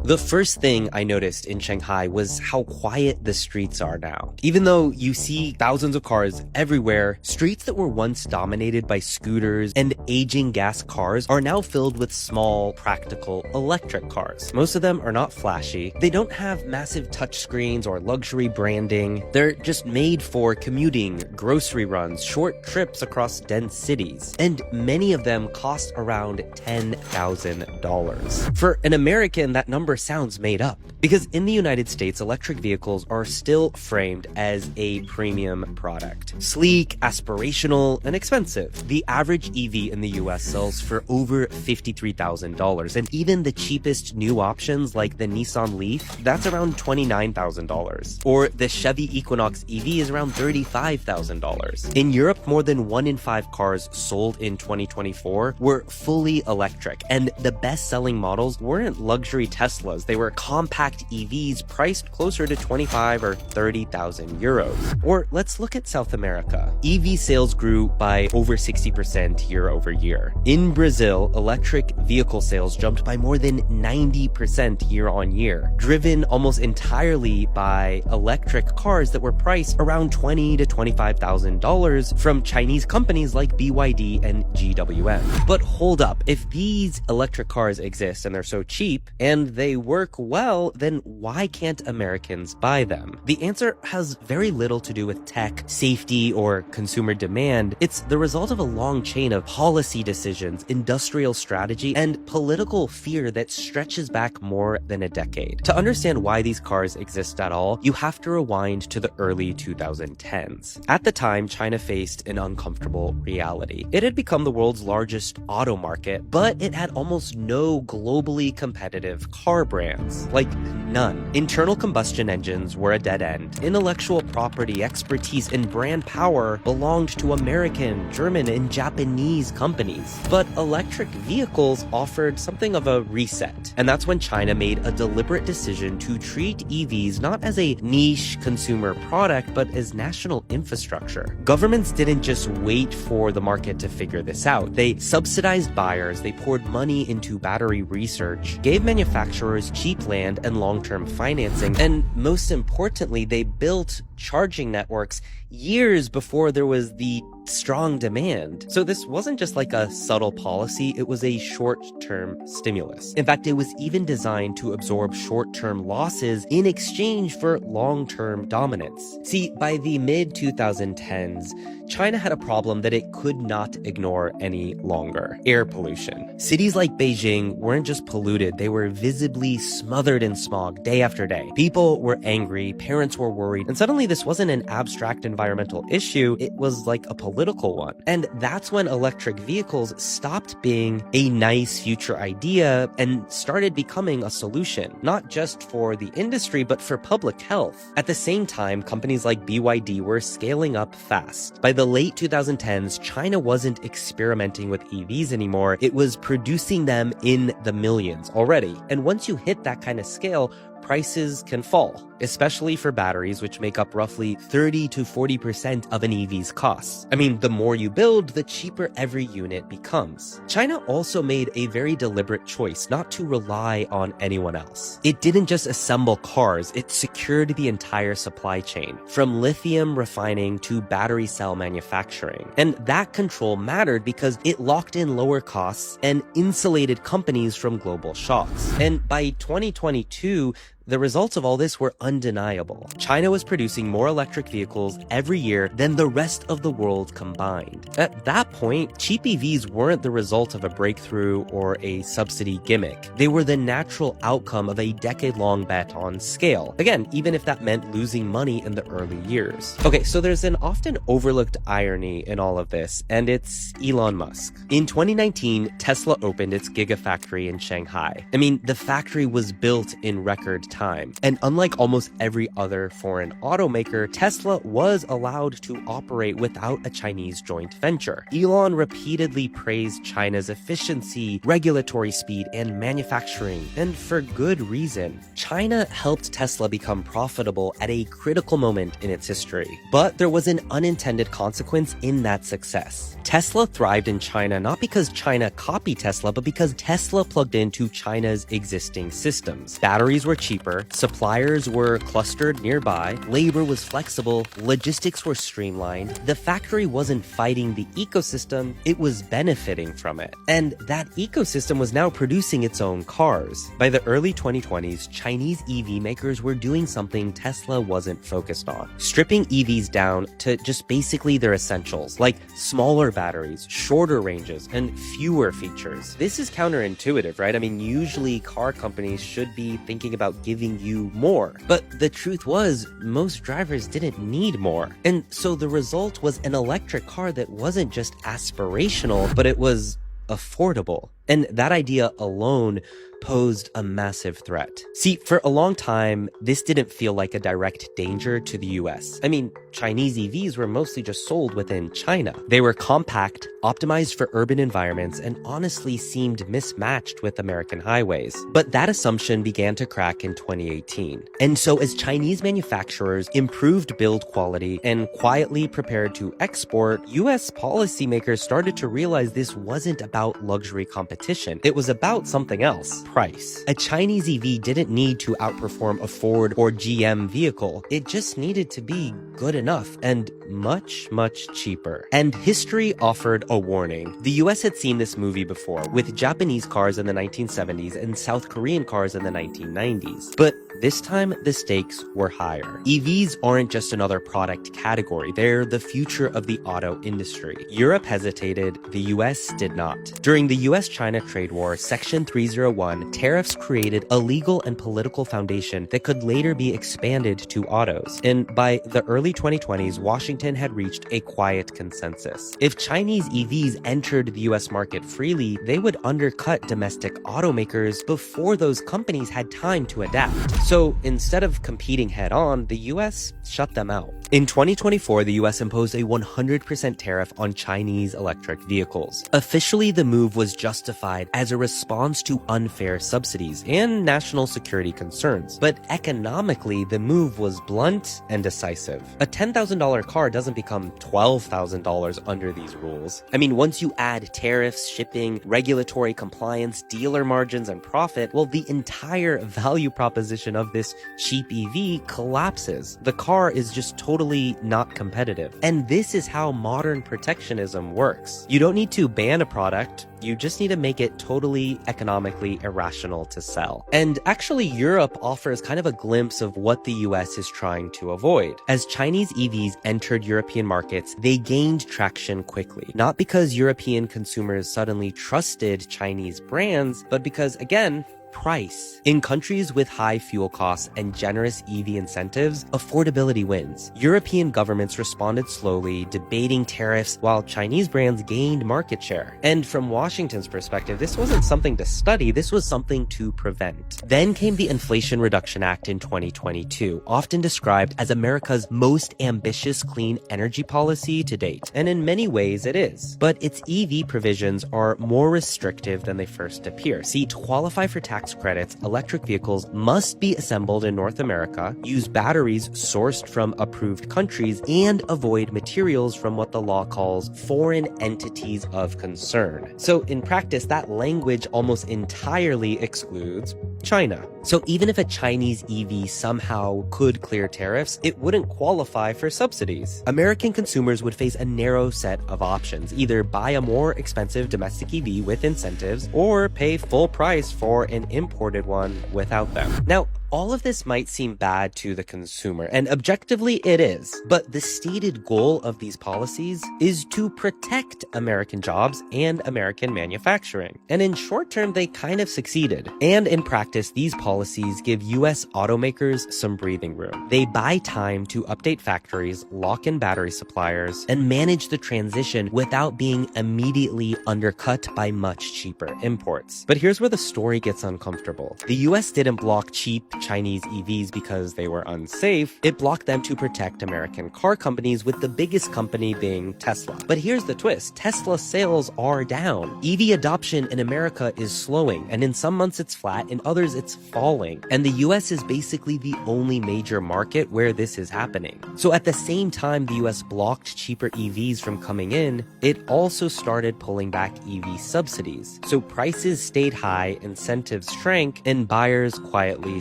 The first thing I noticed in Shanghai was how quiet the streets are now. Even though you see thousands of cars everywhere, streets that were once dominated by scooters and aging gas cars are now filled with small, practical electric cars. Most of them are not flashy. They don't have massive touchscreens or luxury branding. They're just made for commuting, grocery runs, short trips across dense cities. And many of them cost around $10,000. For an American, that number sounds made up. Because in the United States, electric vehicles are still framed as a premium product. Sleek, aspirational, and expensive. The average EV in the US sells for over $53,000, and even the cheapest new options like the Nissan Leaf, that's around $29,000. Or the Chevy Equinox EV is around $35,000. In Europe, more than 1 in 5 cars sold in 2024 were fully electric, and the best-selling models weren't luxury Teslas, they were compact EVs priced closer to 25 or 30,000 euros. Or let's look at South America. EV sales grew by over 60% year over year. In Brazil, electric vehicle sales jumped by more than 90% year on year, driven almost entirely by electric cars that were priced around $20,000 to $25,000 from Chinese companies like BYD and GWM. But hold up, if these electric cars exist and they're so cheap and they work well, then why can't Americans buy them? The answer has very little to do with tech, safety, or consumer demand. It's the result of a long chain of policy decisions, industrial strategy, and political fear that stretches back more than a decade. To understand why these cars exist at all, you have to rewind to the early 2010s. At the time, China faced an uncomfortable reality. It had become the world's largest auto market, but it had almost no globally competitive car brands. Like, none. Internal combustion engines were a dead end. Intellectual property, expertise, and brand power belonged to American, German, and Japanese companies. But electric vehicles offered something of a reset. And that's when China made a deliberate decision to treat EVs not as a niche consumer product, but as national infrastructure. Governments didn't just wait for the market to figure this out. They subsidized buyers, they poured money into battery research, gave manufacturers cheap land and long-term financing, and most importantly, they built charging networks years before there was the strong demand. So this wasn't just like a subtle policy, it was a short-term stimulus. In fact, it was even designed to absorb short-term losses in exchange for long-term dominance. See, by the mid-2010s, China had a problem that it could not ignore any longer: air pollution. Cities like Beijing weren't just polluted, they were visibly smothered in smog day after day. People were angry, parents were worried, and suddenly this wasn't an abstract environmental issue, it was like a political one. And that's when electric vehicles stopped being a nice future idea and started becoming a solution, not just for the industry, but for public health. At the same time, companies like BYD were scaling up fast. By the late 2010s, China wasn't experimenting with EVs anymore, it was producing them in the millions already. And once you hit that kind of scale, prices can fall, especially for batteries, which make up roughly 30 to 40% of an EV's costs. I mean, the more you build, the cheaper every unit becomes. China also made a very deliberate choice not to rely on anyone else. It didn't just assemble cars, it secured the entire supply chain, from lithium refining to battery cell manufacturing. And that control mattered because it locked in lower costs and insulated companies from global shocks. And by 2022, the results of all this were undeniable. China was producing more electric vehicles every year than the rest of the world combined. At that point, cheap EVs weren't the result of a breakthrough or a subsidy gimmick. They were the natural outcome of a decade-long bet on scale. Again, even if that meant losing money in the early years. Okay, so there's an often overlooked irony in all of this, and it's Elon Musk. In 2019, Tesla opened its Gigafactory in Shanghai. I mean, the factory was built in record time. And unlike almost every other foreign automaker, Tesla was allowed to operate without a Chinese joint venture. Elon repeatedly praised China's efficiency, regulatory speed, and manufacturing, and for good reason. China helped Tesla become profitable at a critical moment in its history. But there was an unintended consequence in that success. Tesla thrived in China not because China copied Tesla, but because Tesla plugged into China's existing systems. Batteries were cheaper, suppliers were clustered nearby, labor was flexible, logistics were streamlined. The factory wasn't fighting the ecosystem, it was benefiting from it. And that ecosystem was now producing its own cars. By the early 2020s, Chinese EV makers were doing something Tesla wasn't focused on, stripping EVs down to just basically their essentials, like smaller batteries, shorter ranges, and fewer features. This is counterintuitive, right? I mean, usually car companies should be thinking about giving you more. But the truth was, most drivers didn't need more. And so the result was an electric car that wasn't just aspirational, but it was affordable. And that idea alone posed a massive threat. See, for a long time, this didn't feel like a direct danger to the US. I mean, Chinese EVs were mostly just sold within China. They were compact, optimized for urban environments, and honestly seemed mismatched with American highways. But that assumption began to crack in 2018. And so as Chinese manufacturers improved build quality and quietly prepared to export, US policymakers started to realize this wasn't about luxury competition. It was about something else. Price. A Chinese EV didn't need to outperform a Ford or GM vehicle. It just needed to be good enough and much, much cheaper. And history offered a warning. The US had seen this movie before, with Japanese cars in the 1970s and South Korean cars in the 1990s. But this time, the stakes were higher. EVs aren't just another product category, they're the future of the auto industry. Europe hesitated, the US did not. During the US-China trade war, Section 301, tariffs created a legal and political foundation that could later be expanded to autos. And by the early 2020s, Washington had reached a quiet consensus. If Chinese EVs entered the US market freely, they would undercut domestic automakers before those companies had time to adapt. So instead of competing head-on, the US shut them out. In 2024, the US imposed a 100% tariff on Chinese electric vehicles. Officially, the move was justified as a response to unfair subsidies and national security concerns. But economically, the move was blunt and decisive. A $10,000 car doesn't become $12,000 under these rules. I mean, once you add tariffs, shipping, regulatory compliance, dealer margins, and profit, well, the entire value proposition of this cheap EV collapses. The car is just totally not competitive. And this is how modern protectionism works. You don't need to ban a product, you just need to make it totally economically irrational to sell. And actually, Europe offers kind of a glimpse of what the US is trying to avoid. As Chinese EVs entered European markets, they gained traction quickly. Not because European consumers suddenly trusted Chinese brands, but because, again, price. In countries with high fuel costs and generous EV incentives, affordability wins. European governments responded slowly, debating tariffs, while Chinese brands gained market share. And from Washington's perspective, this wasn't something to study, this was something to prevent. Then came the Inflation Reduction Act in 2022, often described as America's most ambitious clean energy policy to date. And in many ways, it is. But its EV provisions are more restrictive than they first appear. See, to qualify for tax credits, electric vehicles must be assembled in North America, use batteries sourced from approved countries, and avoid materials from what the law calls foreign entities of concern. So in practice, that language almost entirely excludes China. So even if a Chinese EV somehow could clear tariffs, it wouldn't qualify for subsidies. American consumers would face a narrow set of options: either buy a more expensive domestic EV with incentives, or pay full price for an imported one without them. Now, all of this might seem bad to the consumer, and objectively it is, but the stated goal of these policies is to protect American jobs and American manufacturing. And in short term, they kind of succeeded. And in practice, these policies give US automakers some breathing room. They buy time to update factories, lock in battery suppliers, and manage the transition without being immediately undercut by much cheaper imports. But here's where the story gets uncomfortable. The US didn't block cheap Chinese EVs because they were unsafe, it blocked them to protect American car companies, with the biggest company being Tesla. But here's the twist. Tesla sales are down. EV adoption in America is slowing, and in some months it's flat, in others it's falling. And the US is basically the only major market where this is happening. So at the same time the US blocked cheaper EVs from coming in, it also started pulling back EV subsidies. So prices stayed high, incentives shrank, and buyers quietly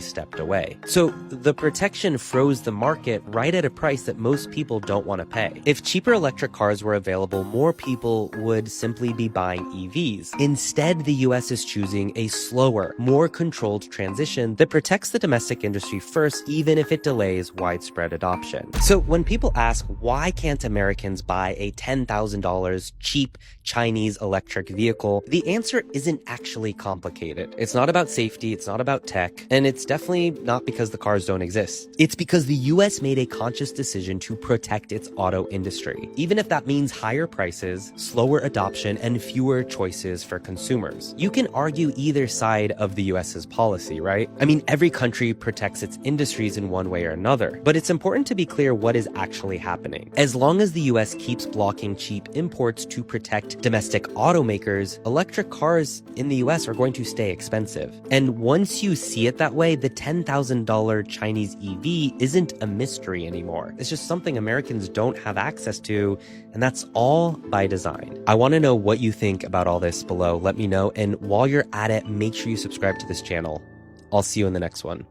stepped away. So the protection froze the market right at a price that most people don't want to pay. If cheaper electric cars were available, more people would simply be buying EVs. Instead, the US is choosing a slower, more controlled transition that protects the domestic industry first, even if it delays widespread adoption. So when people ask, why can't Americans buy a $10,000 cheap Chinese electric vehicle, the answer isn't actually complicated. It's not about safety, it's not about tech, and it's definitely not because the cars don't exist. It's because the US made a conscious decision to protect its auto industry, even if that means higher prices, slower adoption, and fewer choices for consumers. You can argue either side of the US's policy, right? I mean, every country protects its industries in one way or another, but it's important to be clear what is actually happening. As long as the US keeps blocking cheap imports to protect domestic automakers, electric cars in the US are going to stay expensive. And once you see it that way, the $10,000 Chinese EV isn't a mystery anymore. It's just something Americans don't have access to, and that's all by design. I want to know what you think about all this below. Let me know, and while you're at it, make sure you subscribe to this channel. I'll see you in the next one.